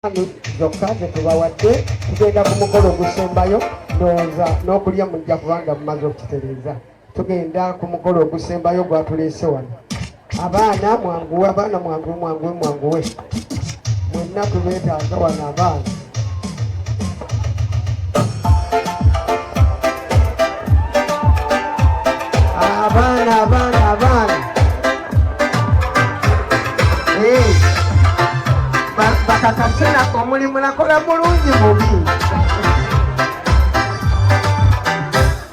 zokka zetubawadde tugenda ku mukolo ogusembayo ndowooza n'okulya mujja kubanga mumaze okukitereeza. Tugenda ku mukolo ogusembayo gwatuleese wano. Abaana mwanguwe, abaana mwanguwe, mwenna tubeetaaga wano abaana. Abaana bakakasena omulimu nakola bulungi bubi.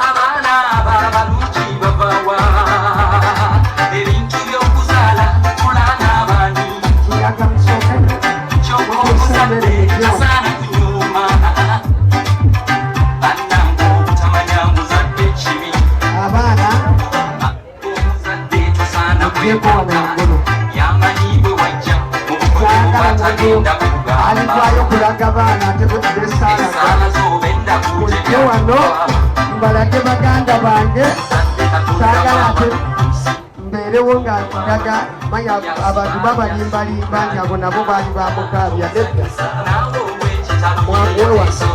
Abaana abalungi babawa ebintu by'okuzaala kulana abaani kiraga musooka ky'omuzadde tasaana kunyuma bannange obutamanya muzadde kibi. abaana Omuzadde tasaana kwekwata yamanyi bwe wajja mu bukulu bw'atagenda kugamba alivaayo kulaga baana ate besaala esaala z'obenda mulije wano mbalage baganda bange saagala ate mbeerewo nga ndaga manya abantu babalimbalimba nti abo nabo baali bamukaabya nedda mwanguwe wano.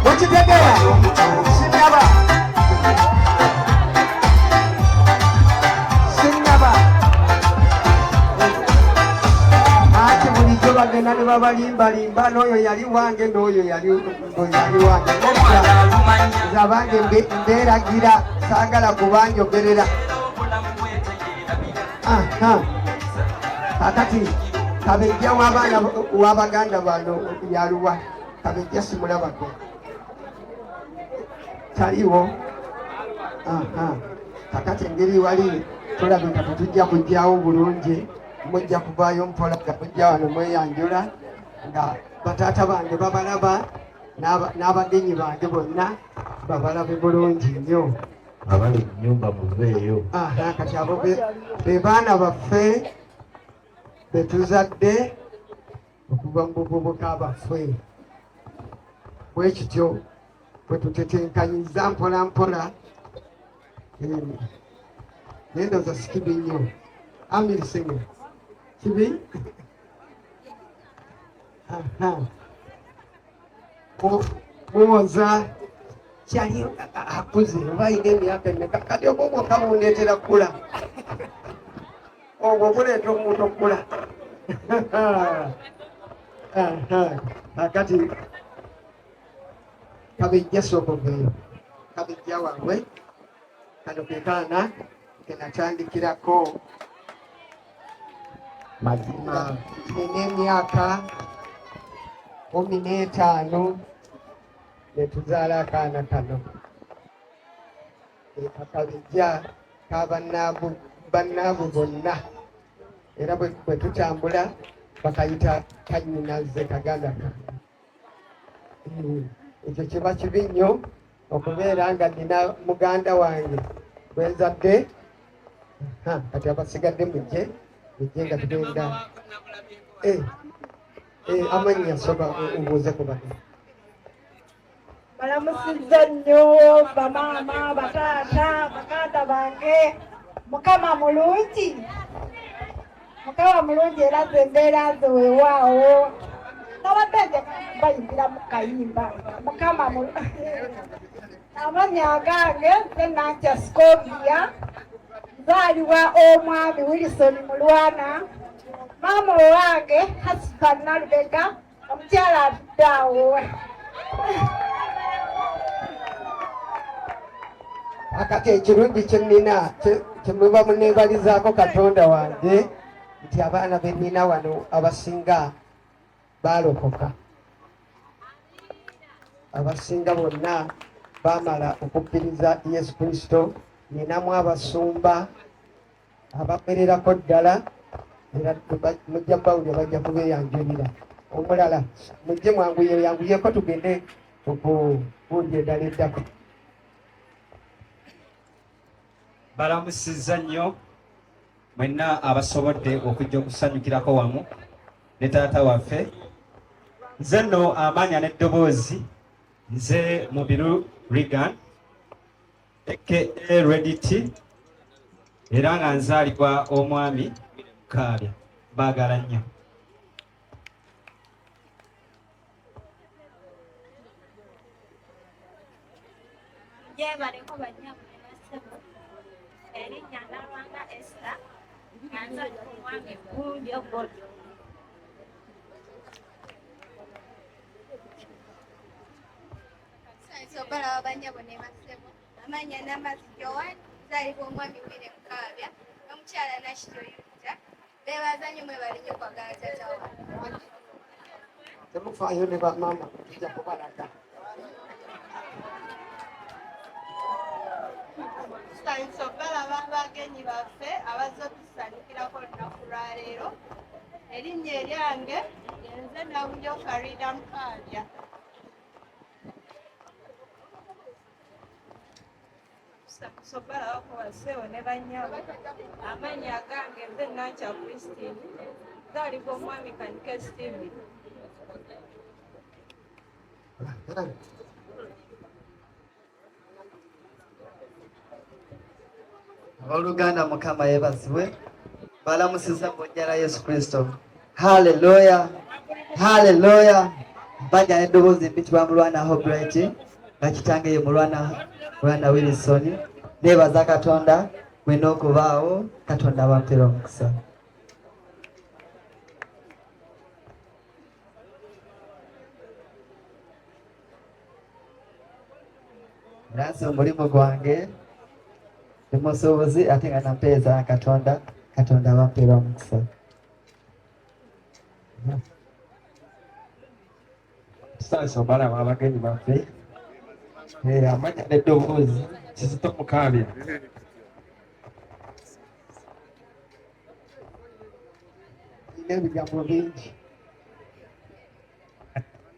Mukitegeera sinnaba ate bulijjo bagenda ne babalimbalimba n'oyo yali wange n'oyo yali wange. Abange mbeeragira saagala kubanjogerera. Kakati kabejja w'abaana w'abaganda bano yaluwa kabejja simulabako taliwo. Kakati engeri wali tulabika tetujja kujjawo bulungi, mujja kuvaayo mpola nga mujja wano mweyanjula nga bataata bange babalaba n'abagenyi bange bonna babalabe bulungi nnyo. abali mu nnyumba muveeyo. Kati abo be baana baffe betuzadde okuva mu buvubuka baffe. Bwe kityo bwe tutetenkanyiza mpola mpola nendoza sikibi nnyo amirisenge kibi muwoza kyali akuze oba ayina emyaka emeka kati obwo bwokka bundeetera kula obwo buleeta omuntu okula. Akati kabejja sooka ogeyo kabejja waabwe kano ke kaana kenatandikirako mazima nina emyaka 15 netuzaala akaana kano. Akabejja bannaabu bonna era bwe tutambula bakayita kanyinaze kagandaka. Ekyo kiba kibi nnyo okubeera nga nina muganda wange gwenzadde. Kati abasigadde mujje nga tugenda amannya soba obuuze ku bano. Balamusizza nnyo bamaama bataata baganda bange. Mukama mulungi, Mukama mulungi era ze mbeera ze weewaawo nabadde nje bayimbira mu kayimba. Mukama amannya agange nze Nankya Scovia, nzaalibwa omwami Wilson Mulwana. Maama owange Hasifa Nalubega, omukyala atudde awo. Akati ekirungi kye nnina kyemuba muneebalizaako Katonda wange nti abaana be nnina wano abasinga baalokoka. Abasinga bonna baamala okukkiriza Yesu Kristo. Ninamu abasumba abamererako ddala era mujja mbawulira bajja kubeeyanjulira. Omulala mujje mwanguyeyanguyeko tugende okubuulira eddala eddako. Balamusizza nnyo mwenna abasobodde okujja okusanyukirako wamu ne taata waffe. Nze nno amanya n'eddoboozi nze Mubiru Regan aka Redity era nga nzaalibwa omwami Kaabya. Baagala nnyo. Yeebaleko bannyammwe bassebo erinnya Nalwanga Esther nga nzaalibwa omwami Gunjo Goddo. Sobala wabanyabo ne bassebo amanya Namazzi Joan nzaalibwa omwami William Kaabya n'omukyala Nashito Yuta beebaza nnyo mwebale nnyo kwagala taata wange. Temufaayo ne bamaama tujja kubalaga. Sobala babagenyi baffe abazze otusanyukirako olunaku lwaleero erinnya eryange yenze Nawunyo Farida Mukaabya. Sobala wako basewo ne bannyabo amannya agange nze Nankya Christine nzaalibwa omwami Kanike Stephen. Abooluganda Mukama yeebazibwe balamusiza mu nnya lya Yesu Kristo. Haleluya, haleluya. Bajja n'eddoboozi mpitibwa Mulwana Hoblet nga kitange ye Mulwana Wilson. Neebaza Katonda gwena okubaawo, Katonda abampera omukisa. Nansi omulimu gwange musuubuzi ate nga nampeeza Katonda, Katonda abampera omukisa. Tusanyusa obalaba abagenyi baffe amanya n'eddoboozi Kizito Mukaabya. Nina ebigambo bingi.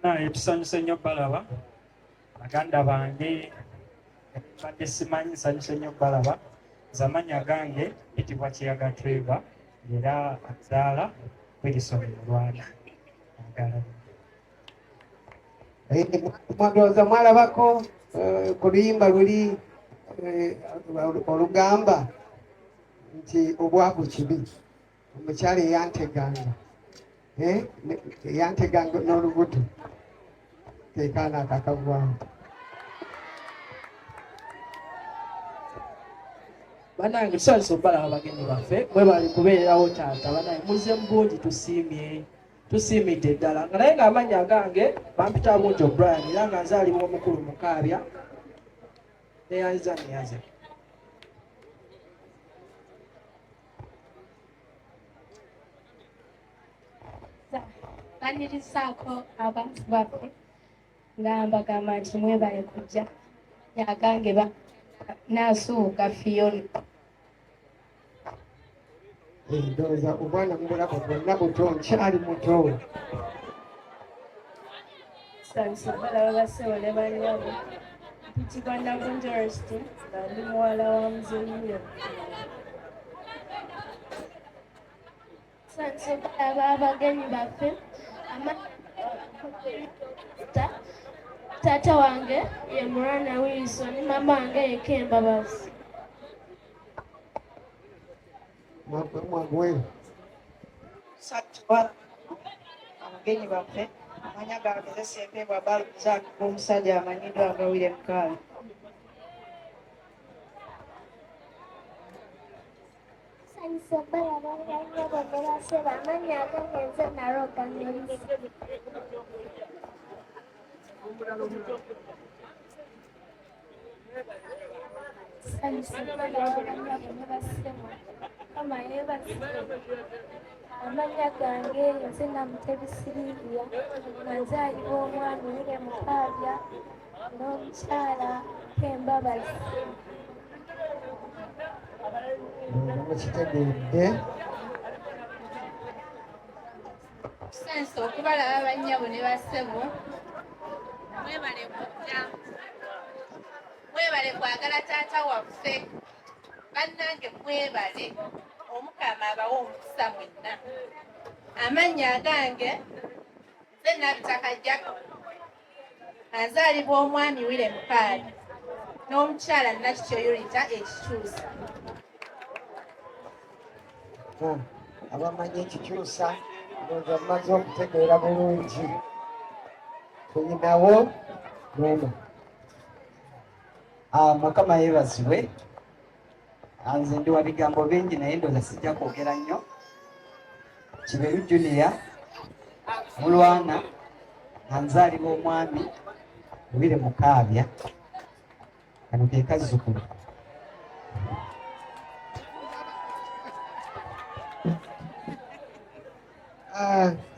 Naye tusanyuse nnyo balaba baganda bange badde simanyi nsanyuse nnyo balaba zamanya gange yitibwa Kiyaga Trevor era azaala Wilson Mulwana. Mwandowooza mwalabako ku luyimba luli olugamba nti obwavu kibi, omukyala eyanteganga n'olubuto kekaana akakagwamu. Bannange tusanyusa obalaba abagenyi baffe mwebali kubeererawo taata. Bannange muzze mu bungi tusiimidde ddala nga naye ng'amannya gange bampita Bunjo Brian era nga nzaalibwa omukulu Mukaabya neyanziza neyanze. Banirizaako abantu baffe nga mbagamba nti mwebale kujja nyagange naasuuka Fiona. Ndowooza obwana mubulako bwonna buto, nkyali muto. Tusanyusa balaba bassebo ne bannyabo mpitibwa Navunja Ernestine nga ndi muwala wa Muzeeyo. Tusanyusa balaba abagenyi baffe taata wange ye Mulwana Wilson, mama wange ye Kemba Bazi. Mwagwe Satwa abagenyi baffe amanya gange nze Sempebwa Baluzaki omusajja amanyiddwa nga William Kaabya. Tusanyusa balaba bannyabo ne bassebo amannya agange nze Naroga Nelisi. Tusanyusa balaba bannyabo ne bassebo mama yeebazibwe amannya gange nze Namutebi Sylvia nga nzaalibwa omwami William Kaabya n'omukyala Kembabazi. mukitegeedde. Tusanyusa okubalaba bannyabo ne bassebo mwebale kujja mwebale kwagala taata waffe. Bannange mwebale Omukama abawe omukisa mwenna. Amannya agange nze Nabitaka Jacob nzaalibwa omwami William Kaabya n'omukyala Nakityo Yulita ekikyusa. Abamanyi ekikyusa ndowooza mumaze okutegeera bulungi. Tuyinawo n'ono. Mukama yeebazibwe. Nze ndi wa bigambo bingi naye ndowooza sijja kwogera nnyo. Kiberu Junior Mulwana nga nzaalibwa omwami Wile Mukaabya. Kano ke kazzukulu.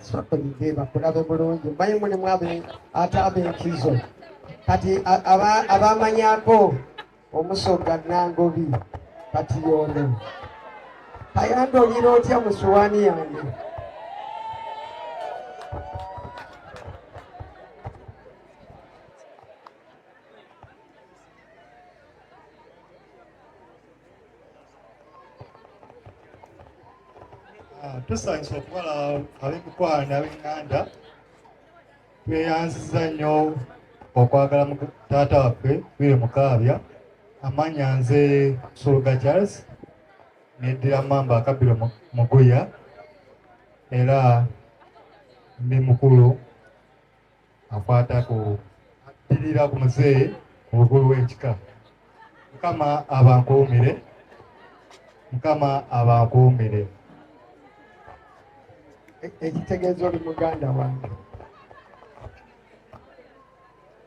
Swakolide bakulabe bulungi. Mmanyi mulimu ate ab'enkizo. Kati abamanyako omusoga Nangobi kati yono. Kayanda olira otya mu suwaani yange? Tusanyusa okukola ab'emikwano ab'enganda. Tweyanziza nnyo okwagala taata waffe Wile Mukaabya. Amannya nze Suluga Charles neddira Mamba Akabiro Muguya era ndi mukulu akwata ku addirira ku muzeeyi ku bukulu w'ekika. Mukama abankuumire. Mukama abankuumire. Ekitegeeza oli muganda wange.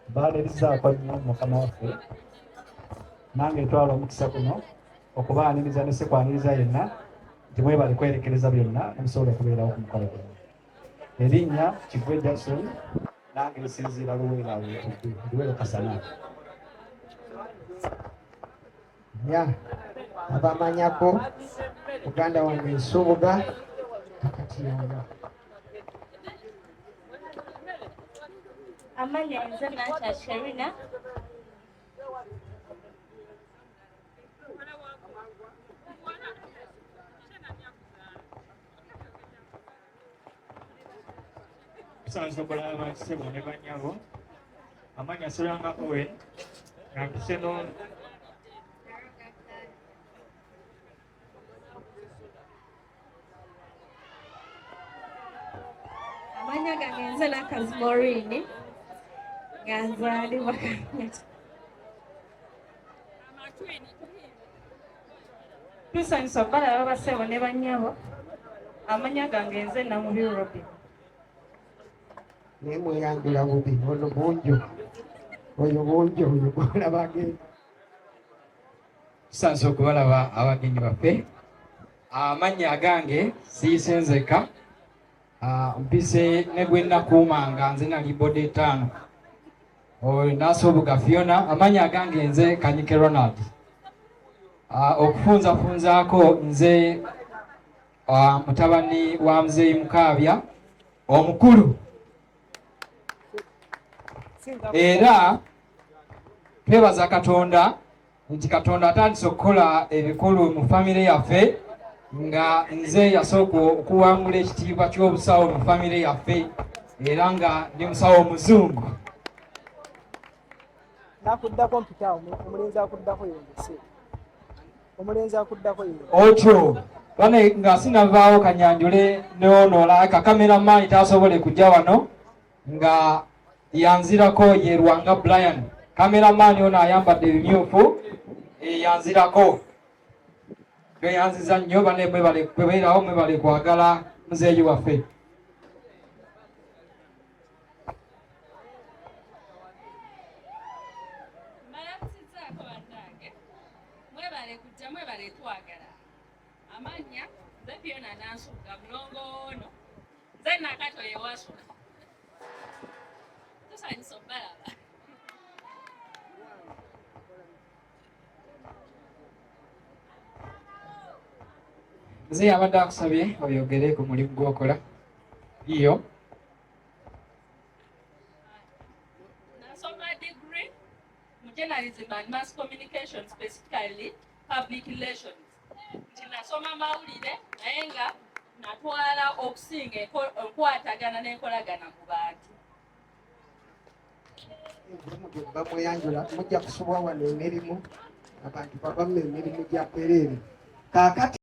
Mbaanirizaako nnyo Mukama waffe. Nange ntwala omukisa guno okubaaniriza ne sekwaniriza yenna nti mwebale kwerekereza byonna nemusobola okubeerawo ku mukolo guno. Erinnya Kigwe Jackson, nange lisinziira Luweero Kasana. Ya abamanyako muganda wange Nsubuga Katiyanga. Amannya nze Nankya Sherina. Tusanze okulaba bakisebo ne bannyabo. Amannya Seranga Owen nga mpise n'ono. Amannya gange nze Nakazi Maureen nga nzaalibwa Kanyata. Tusanyusa balaba basebo ne bannyabo. Amannya gange nze Namubi Robin. Naye mweyangula bubi ono bunjo. Oyo bunjo oyo gwolaba agenda. Tusanze okubalaba abagenyi baffe. Amannya agange Siyisenzeka. Mpise ne gwe nakuumanga nze nali boda 5. Oyo Nasubuga Fiona. Amannya agange nze Kanyike Ronald. Okufunzafunzaako nze mutabani wa Muzeeyi Mukaabya omukulu. Era twebaza Katonda nti Katonda atandise okukola ebikulu mu famire yaffe nga nze yasooka okuwangula ekitiibwa ky'obusawo mu famire yaffe era nga ndi musawo muzungu. Nakuddako mpita omulenzi akuddako yongese. Omulenzi akuddako yongese. Otyo bane nga sinavaawo kanyanjule neonola kakameraman tasobole kujja wano nga yanzirako ye Lwanga Brian. Kameraman ono ayambadde ebimyufu yanzirako. Tweyanziza nnyo bane mwebale kwebeerawo mwebale kwagala muzeeyi waffe. Mbayakusizaako bannange mwebale kujja mwebale twagala. Amannya nze Fiona Nansubuga mulongo ono nze Nakato ye Wasula. Tusanyusa obbalaba. Muzeeyi abadde akusabye oyogere ku mulimu gw'okola. Iyo. Nasoma degree mu journalism and mass communication, specifically public relations. Nti nasoma mawulire naye nga natwala okusinga enkwatagana n'enkolagana mu bantu. wange bamweyanjula mujja kusubwa wano emirimu abantu babamu emirimu gya ppereere kaakati